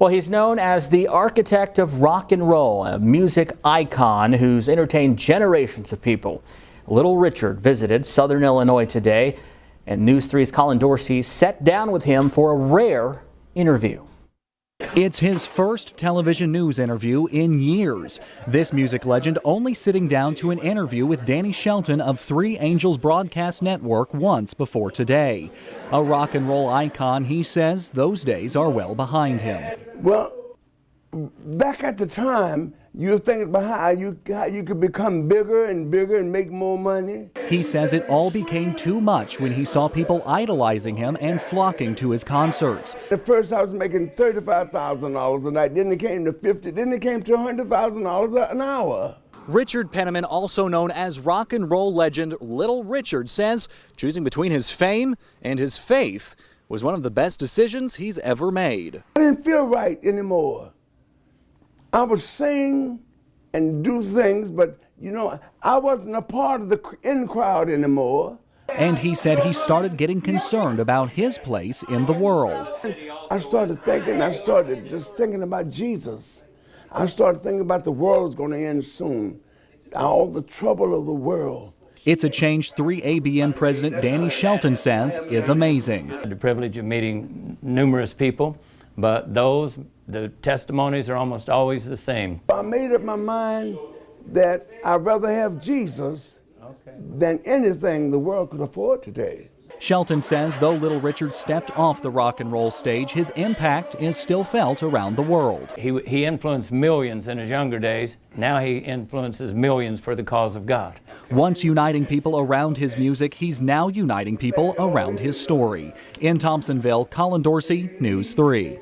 Well, he's known as the architect of rock and roll, a music icon who's entertained generations of people. Little Richard visited Southern Illinois today, and News 3's Colin Dorsey sat down with him for a rare interview. It's his first television news interview in years. This music legend only sitting down to an interview with Danny Shelton of Three Angels Broadcast Network once before today. A rock and roll icon, he says those days are well behind him. Well, back at the time, you were thinking about how you could become bigger and bigger and make more money. He says it all became too much when he saw people idolizing him and flocking to his concerts. At first I was making $35,000 a night, then it came to $50,000, then it came to $100,000 an hour. Richard Penniman, also known as rock and roll legend Little Richard, says choosing between his fame and his faith was one of the best decisions he's ever made. I didn't feel right anymore. I would sing and do things, but you know, I wasn't a part of the in crowd anymore. And he said he started getting concerned about his place in the world. I started just thinking about Jesus. I started thinking about the world was going to end soon. All the trouble of the world. It's a change 3ABN President Danny Shelton says is amazing. The privilege of meeting numerous people, but the testimonies are almost always the same. I made up my mind that I'd rather have Jesus than anything the world could afford today. Shelton says though Little Richard stepped off the rock and roll stage, his impact is still felt around the world. He influenced millions in his younger days. Now he influences millions for the cause of God. Once uniting people around his music, he's now uniting people around his story. In Thompsonville, Colin Dorsey, News 3.